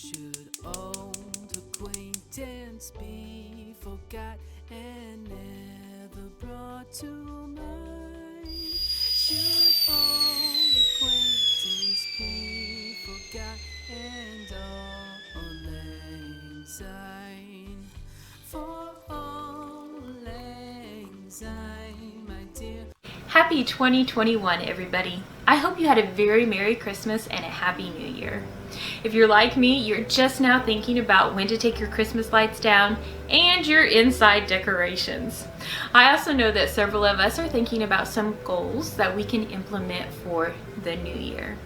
Should old acquaintance be forgot and never brought to mind? Should old acquaintance be forgot and all lang syne? For all lang syne, my dear. Happy 2021, everybody. I hope you had a very Merry Christmas and a Happy New Year. If you're like me, you're just now thinking about when to take your Christmas lights down and your inside decorations. I also know that several of us are thinking about some goals that we can implement for the new year.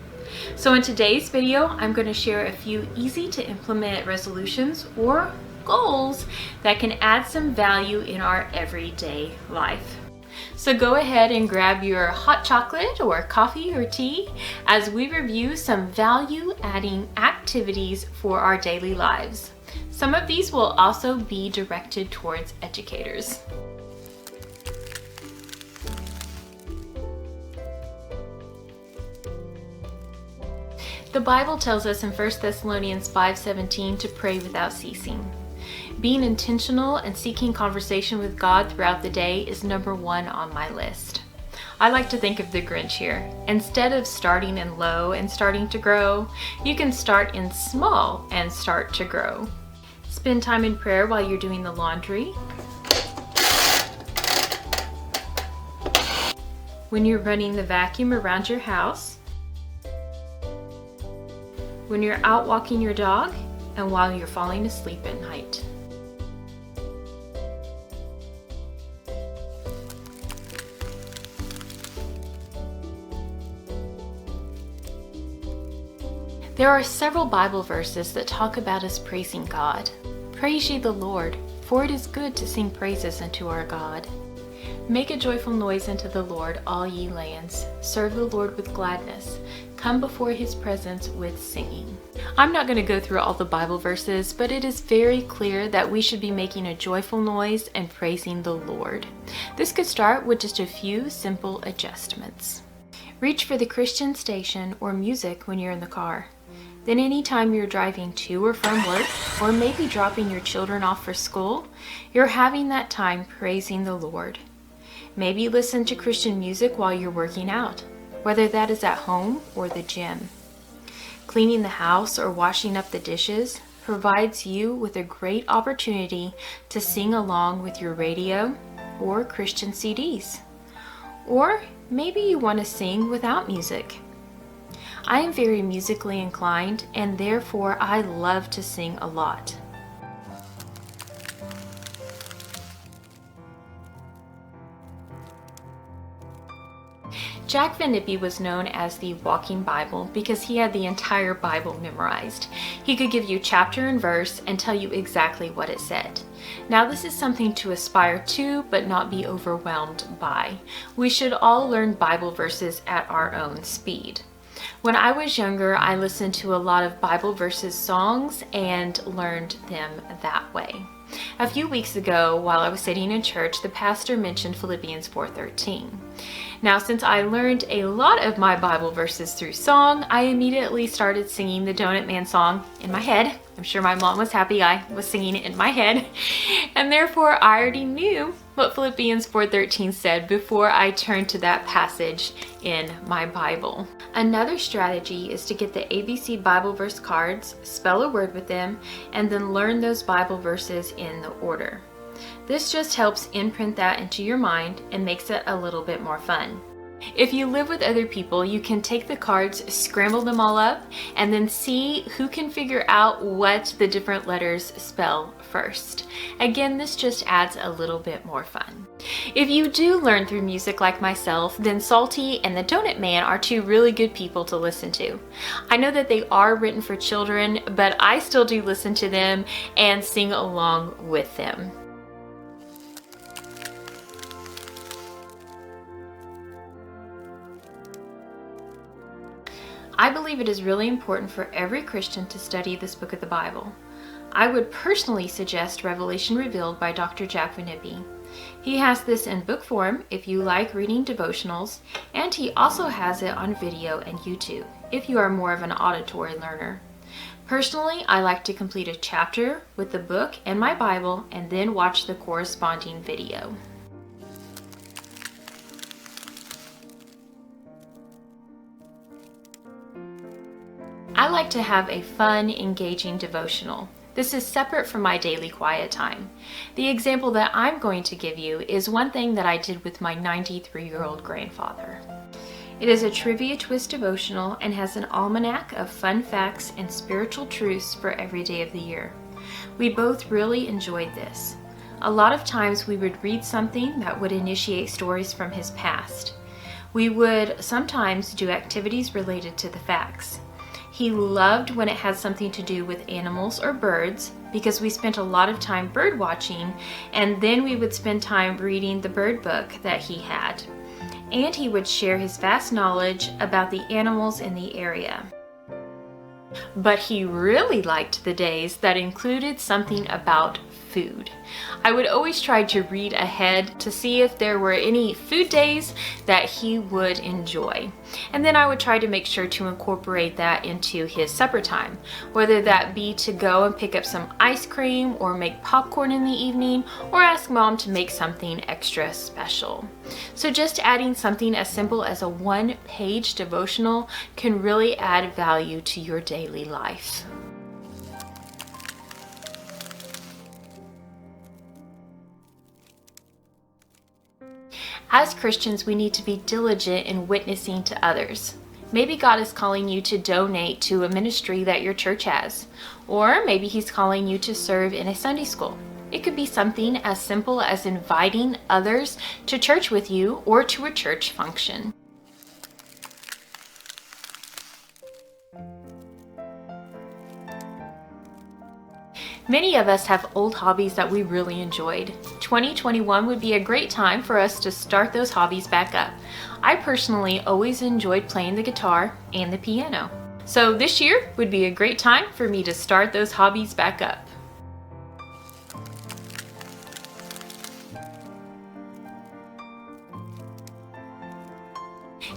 So in today's video, I'm going to share a few easy to implement resolutions or goals that can add some value in our everyday life. So go ahead and grab your hot chocolate or coffee or tea as we review some value-adding activities for our daily lives. Some of these will also be directed towards educators. The Bible tells us in 1 Thessalonians 5:17 to pray without ceasing. Being intentional and seeking conversation with God throughout the day is number one on my list. I like to think of the Grinch here. Instead of starting in low and starting to grow, you can start in small and start to grow. Spend time in prayer while you're doing the laundry. When you're running the vacuum around your house. When you're out walking your dog, and while you're falling asleep at night. There are several Bible verses that talk about us praising God. Praise ye the Lord, for it is good to sing praises unto our God. Make a joyful noise unto the Lord, all ye lands. Serve the Lord with gladness. Come before his presence with singing. I'm not going to go through all the Bible verses, but it is very clear that we should be making a joyful noise and praising the Lord. This could start with just a few simple adjustments. Reach for the Christian station or music when you're in the car. Then anytime you're driving to or from work, or maybe dropping your children off for school, you're having that time praising the Lord. Maybe listen to Christian music while you're working out, whether that is at home or the gym. Cleaning the house or washing up the dishes provides you with a great opportunity to sing along with your radio or Christian CDs. Or maybe you want to sing without music. I am very musically inclined, and therefore I love to sing a lot. Jack Van Nippy was known as the walking Bible because he had the entire Bible memorized. He could give you chapter and verse and tell you exactly what it said. Now this is something to aspire to but not be overwhelmed by. We should all learn Bible verses at our own speed. When I was younger, I listened to a lot of Bible verses songs and learned them that way. A few weeks ago, while I was sitting in church, the pastor mentioned Philippians 4:13. Now, since I learned a lot of my Bible verses through song, I immediately started singing the Donut Man song in my head. I'm sure my mom was happy I was singing it in my head. And therefore, I already knew what Philippians 4:13 said before I turned to that passage in my Bible. Another strategy is to get the ABC Bible verse cards, spell a word with them, and then learn those Bible verses in the order. This just helps imprint that into your mind and makes it a little bit more fun. If you live with other people, you can take the cards, scramble them all up, and then see who can figure out what the different letters spell first. Again, this just adds a little bit more fun. If you do learn through music like myself, then Salty and the Donut Man are two really good people to listen to. I know that they are written for children, but I still do listen to them and sing along with them. I believe it is really important for every Christian to study this book of the Bible. I would personally suggest Revelation Revealed by Dr. Jack Van Nippy. He has this in book form if you like reading devotionals, and he also has it on video and YouTube if you are more of an auditory learner. Personally, I like to complete a chapter with the book and my Bible and then watch the corresponding video. I like to have a fun, engaging devotional. This is separate from my daily quiet time. The example that I'm going to give you is one thing that I did with my 93-year-old grandfather. It is a trivia twist devotional and has an almanac of fun facts and spiritual truths for every day of the year. We both really enjoyed this. A lot of times we would read something that would initiate stories from his past. We would sometimes do activities related to the facts. He loved when it had something to do with animals or birds because we spent a lot of time bird watching, and then we would spend time reading the bird book that he had. And he would share his vast knowledge about the animals in the area. But he really liked the days that included something about food. I would always try to read ahead to see if there were any food days that he would enjoy. And then I would try to make sure to incorporate that into his supper time, whether that be to go and pick up some ice cream or make popcorn in the evening or ask mom to make something extra special. So just adding something as simple as a one-page devotional can really add value to your daily life. As Christians, we need to be diligent in witnessing to others. Maybe God is calling you to donate to a ministry that your church has, or maybe He's calling you to serve in a Sunday school. It could be something as simple as inviting others to church with you or to a church function. Many of us have old hobbies that we really enjoyed. 2021 would be a great time for us to start those hobbies back up. I personally always enjoyed playing the guitar and the piano. So this year would be a great time for me to start those hobbies back up.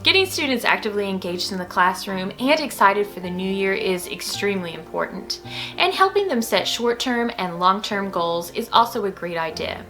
Getting students actively engaged in the classroom and excited for the new year is extremely important, and helping them set short-term and long-term goals is also a great idea.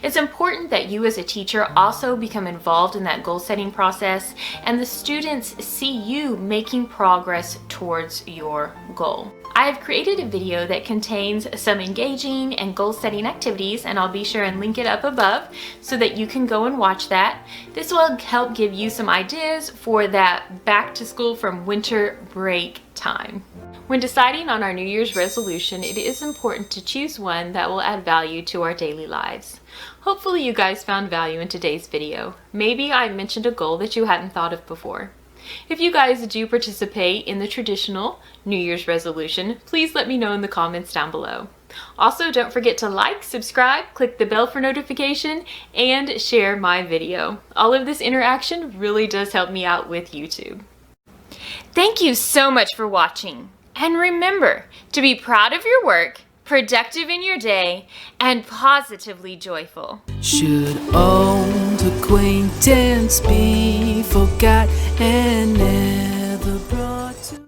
It's important that you as a teacher also become involved in that goal-setting process and the students see you making progress towards your goal. I have created a video that contains some engaging and goal-setting activities, and I'll be sure and link it up above so that you can go and watch that. This will help give you some ideas for that back to school from winter break time. When deciding on our New Year's resolution, it is important to choose one that will add value to our daily lives. Hopefully you guys found value in today's video. Maybe I mentioned a goal that you hadn't thought of before. If you guys do participate in the traditional New Year's resolution, please let me know in the comments down below. Also, don't forget to like, subscribe, click the bell for notification, and share my video. All of this interaction really does help me out with YouTube. Thank you so much for watching. And remember to be proud of your work, productive in your day, and positively joyful. Should old acquaintance be forgot and